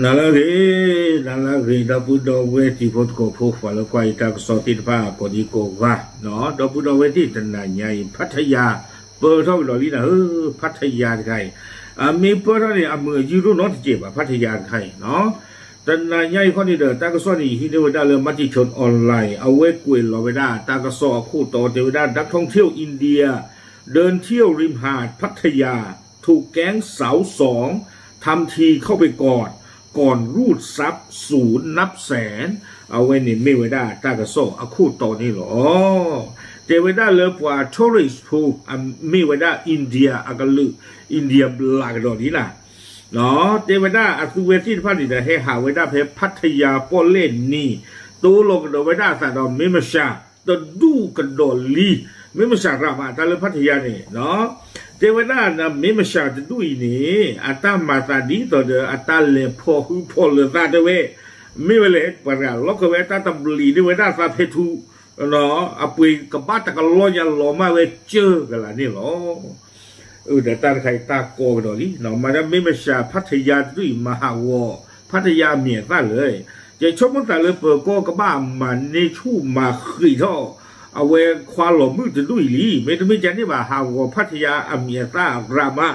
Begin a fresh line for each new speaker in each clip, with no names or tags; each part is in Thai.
นั่นแหละดับบุดเวทีพดโกพกฝ่าละควายตากสอติดผ้าพอดีโกว่าเนาะดับบุดเวทีตนาใหญ่พัทยาเปิดเท่าดอลีนะพัทยาใครมีเปิดเท่านี้มือยูโรนอตเจ็บพัทยาใครเนาะตนาใหญ่ข้อนี้เด้อตากสอนี่ฮินเดวดาเรื่องมัติชนออนไลน์เอาไว้กุยลอเวดาตากสอคู่ต่อเทวดานักท่องเที่ยวอินเดียเดินเที่ยวริมหาดพัทยาถูกแก๊งสาวสองทำทีเข้าไปก่อนรูดทรัพย์ศูนย์นับแสนเอาไว้ในเมเวดาตากระโซอาคู่ต่อนี่หรอเจเวดาเลิฟว่าทัวริสต์พูเมเวดาอินเดียอากาลืออินเดียบลากดอนี้นะเนาะเจเวดาอัศเวทีพันธุ์เฮหาเวดาเพพัทยาปอเล่นนี่ตัวลงกระโดเวดาสะดอมเมมชาตัวดูกระโดลีเมมชารามาตาเลพัทยาเนี่ยเนาะเจวดานะเมมชาจะดูอีนี่อัตตามาตาดีต่อเดออัตตาเลพอหุพอเลตาเดเวไม่เวลปะกันล็อกเวตาตบลีเดเวดาซาเพทูเนาะอปุยกบาตะกลอยาลอมาเวเจอกันละนี่หรอเดตาใครตาโกดอลีเนาะมาดามเมมชาพัทยาดุยมหาวพัทยาเมียตาเลยจะชมมันแต่เลยเปิดโกกบ้ามันในชูมาขีท่อเอาไว้ควาหล่อมือจะดุยลีไม่ต้องไม่ใจนี่ว่าหาวพัทยาอเมียตากรามา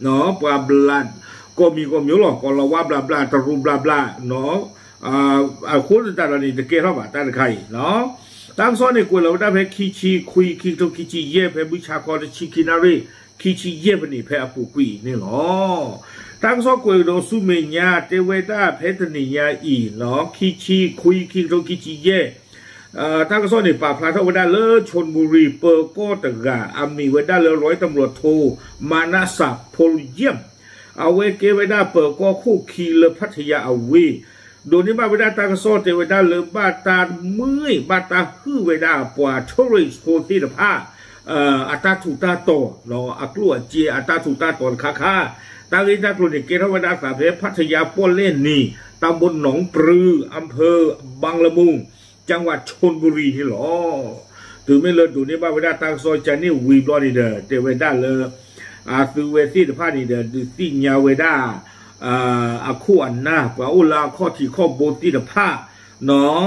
เนาะปลาบลันก็มีหรอกก็เราว่าบลาบลาตรุบลาบลาเนาะคนแต่ละนี่จะเกี่ยวกับแต่ละใครเนาะตั้งซ้อนในกลุ่มเราได้เพคิชิคุยคิโตคิชิเย่เพบุชากรชิคินารีคิชิเย่ปนี่เพอปุกุยนี่เนาะตั้งซ้อนกลุ่มเราสุเมียเทเวดาเพทนิยาอีเนาะคิชิคุยคิโตคิชิเย่ถ้าก็ซ่อนในป่าพลาทวดาเลอชนบุรีเปอร์โกตกาอามีเวดาเลอร้อยตำรวจโทมานาศักดิ์พลเยี่ยมเอาเวเกเวดาเปอร์โกคู่คีเลพัทยาเอาวีโดยนี้บ้าเวดาตากระซ่อนเทเวดาเลอบาตาเมื่อยบาตาฮือเวดาปวาทอริสโพธิตผ้าอัตาถูตาโตเนาะอักลัวเจอัตาถูตาตอนคาตาลิตากลุ่มเกทวดาสาเพพัทยาป้นเล่นนี่ตำบลหนองปลืออำเภอบางละมุงจังหวัดชลบุรีที่หรอถือไม่เลิศดูนี่บ้าเวดาตังซอยจานี่วีบลอดีเดอเทเวดาเลอสุเวซีพานีเดอดูสิญาเวดาอาคูอันนาปะอุลาข้อที่ข้อโบติเดผ้าเนาะ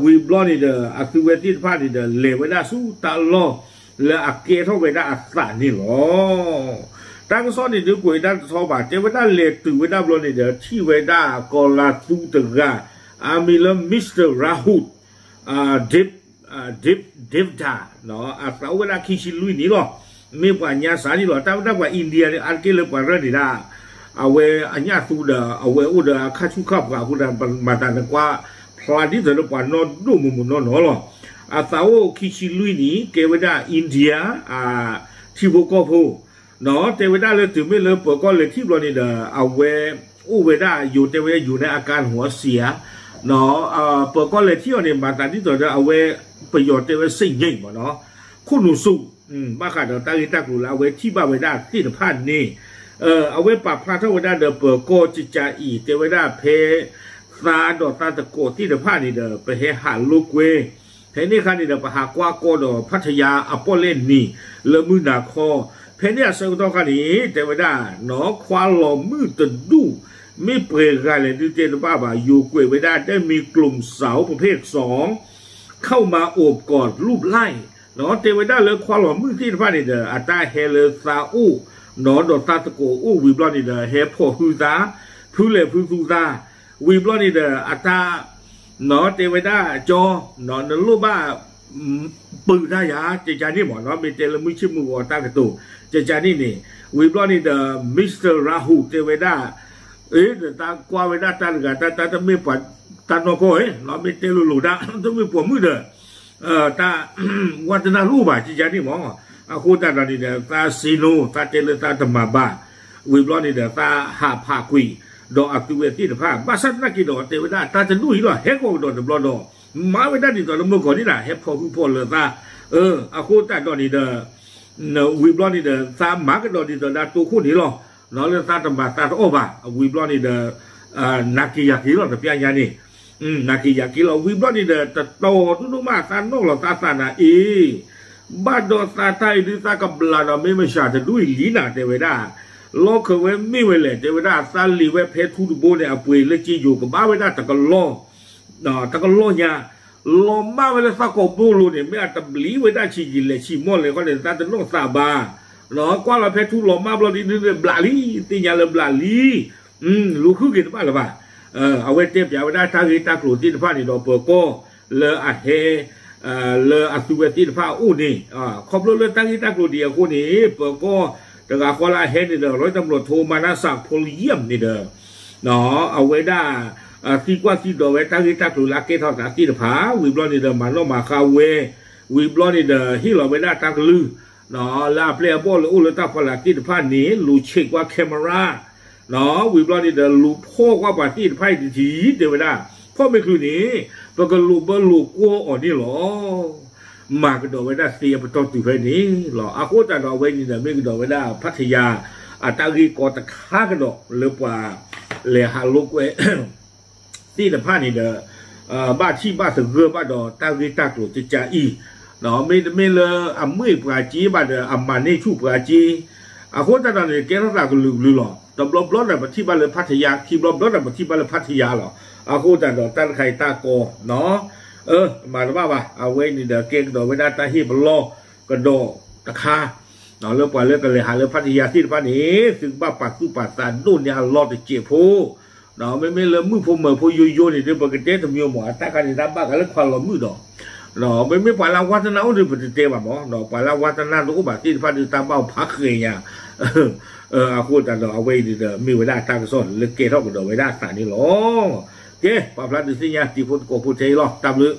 วีบลอดีเดอสุเวซีพานีเดอเลเวดาสู้ตาลอและอาเกทเวดาอัสานี่หรอตั้งซ้อนนี่ดูกุยด้านทอบาเทเวดาเลตุเวดาบลอดีเดอที่เวดากอลาตูตกาอามิลมิสเตอร์ราหุดดิฟดาเนาะสาวเวลาคิชิลุยนี่หรอมีกว่าญาสานี่หรอแต่ว่าอินเดียเนี่ยอันเกลือกว่าเรื่องนี้ได้เอาไว้อันญาสูดาเอาไว้อุดาข้าชุขับกับอุดามาตานกว่าพลาดิจะกว่านอดูมุนนอหรอสาวคิชิลุยนี่เกวดาอินเดียที่บุกโพเนาะเทวดาเลยถึงไม่เลยเปิดก็เลยที่บลอนี่เดาเอาไว้อุเวดาอยู่เทวดาอยู่ในอาการหัวเสียเนาะเปิดก็เลยเที่ยวเนี่ยมาตอนที่ตัวจะเอาไว้ประโยชน์เอาไว้สิ่งใหญ่หมดเนาะคุณหนูสุบ้าขาดเดี๋ยวตั้งที่ตั้งหนูเอาไว้ที่บ้านไว้ได้ที่สะพานนี่เอาไว้ปรับพระเท่าไว้ได้เดี๋ยวเปิดโกจิจาอีเทวดาเพซาดอตาตะโกที่สะพานนี่เดี๋ยวไปหาลูกเวเพนี่คันนี่เดี๋ยวไปหากว่าโกดอพัทยาอโปเล่นนี่เลมือหนาคอเพนี่เสกต้องคันนี้เทวดาเนาะควาหล่อมือตะดูไม่เปลี่ยนกันเลยที่เจนป้าบ่าอยู่กวยไว้ได้มีกลุ่มสาวประเภทสองเข้ามาโอบกอดรูปไล่เนาะเทวดาเลยความหล่อมือที่พานี่เดออัตตาเฮเลซาอูเนาะดอตาตะโกอูวิบลอนี่เดอเฮพอฮูซาพูเลพูซูซาวิบลอนี่เดออัตตาเนาะเทวดาจอเนาะนรูปบ้าปืนได้ยาเจจานี่หมอเนาะมีเตลมือชิมือวอตากระตูเจจานี่นี่วิบลอนี่เดอมิสเตอร์ราหูเทวดาตากว่าเวลาตาหรือตาไม่ปัดตาโนโก้เราไม่เตลุลุดาต้องไม่ปวดมือเด้อตาวัฒนาลูบะจีจานี่หมอคู่ตาเรานี่เด้อตาซีโนตาเจริญตาธรรมะบ้าวิบลอนี่เด้อตาหาผ้ากุยดอกอักเวทีเด้อผ้าบ้าสัตว์นักกีฬาเทวดาตาจะนุ่ยหรอเฮกโกดอเด้อบลอดอมาเวลานี่ตอนเมื่อก่อนนี่แหละเฮกพอเลยตาคู่ตาดอนี่เด้อวิบลอนี่เด้อตาหมากระดอนี่เด้อตาตัวคู่นี่หรอเนาะเรื่องตาตำบาตาโอบะวิบลอนี่เดนักกีฬากิโลแต่พี่อันยานี่นักกีฬากิโลวิบลอนี่เดตโตทุกมาตาโนหรอตาสานะบ้านดอตาไทยหรือตากับลาเราไม่ชาจะด้วยลีน่าเทวดา ล้อเคยไม่เวเลยเดี๋ยวได้ซาลีเวเพทุดโบเนี่ยป่วยเลยจีอยู่กับบ้าเวได้แต่ก็ล้อแต่ก็ล้อเนี่ยล้อบ้าเวลาสักกบลูเนี่ยไม่อาจจะลีเวได้ชีจิเลยชีมอเลยก็เลยตาจะต้องซาบาเนาะกว่าเราเพทุล้อมาบลอดีนี่บลาลีตีญาเลยบลาลีลูกคือกินบ้าหรือเปล่าเอาไว้เทียบอย่างได้ทางที่ตากลุ่มที่ฟ้านี่ดอกเปอร์ก็เลออาเฮเลออาสุเวติฟ้าอู้นี่ขอบเลยตั้งที่ตากลุ่มเดียวคนนี้เปอร์ก็แต่ก็คนละเฮนี่เด้อร้อยตำรวจโทมานาศักดิ์พลเยี่ยมนี่เด้อเนาะเอาไว้ได้ที่กว่าที่ดอกไว้ตั้งที่ตากลุ่มลักเกทอสาที่ผาวิบลอนี่เด้อมันล้อมาคาเววิบลอนี่เด้อที่เราไว้ได้ตั้งลือเนาะลาเพลย์บอลอู้เลยตั้งพลักที่ผานี้ลูเช็คว่าแคมราเนาะวิบลอนี่เด้อลูพ่อว่าปาที่ไพ่ทีเดี๋ยวไว้ได้พ่อไม่คือนี้ปกลูบลูกัวอ่อนนี่หรอมากระโดดไว้ได้เสียประตูตุเพนี้หรออาโคตรเราไว้นี่เด้อไม่กระโดดไว้ได้พัทยาตากีกอตะข้ากระโดดหรือว่าเลหาลูกไว้ที่แต่ผ้านี่เด้อบ้าที่บ้าสึกเรือบ้าดอตากีตากลุ่มจะจ่าอีเนาะไม่เลยมือปราจีบ้าเด้อมาเนชูปราจีอาโคตรเราเนี่ยแกรักกันลือหรอตบลบรถแบบที่บ้านเลยพัทยาที่ลบรถแบบที่บ้านเลยพัทยาหรออาโคตรเราตั้งใครตาโกเนาะมาแล้วว่าเอาไว้นี่เด้อเก่งโดดไว้ได้ตาฮีบล้อกระโดดตะคาเนาะเรื่องปล่อยเรื่องกันเลยหาเรื่องพัทยาที่บ้านนี้ซึ่งบ้าปากตู้ปากตาดูเนี่ยรอดเจี๊ยบผู้เนาะไม่เริ่มมือพมผู้โยนี่เรื่องปกติทำโยหมอตาการที่รับบ้ากันเรื่องความหลอมมือดอกเนาะไม่ปล่อยเราวัฒนาอุดมปฏิเทแบบหมอเนาะปล่อยเราวัฒนาลูกบ้าที่บ้านที่ตามเบ้าพักเลยเนี่ยอาคูแต่เราเอาไว้ดีเด้อมีเวลาตั้งส่วนเลือกเกท่ากับเราไว้ได้สารนี่หรอเจ้ปลาพลัดดิสิญญาที่พูดโกพูดเทหรอตามเลย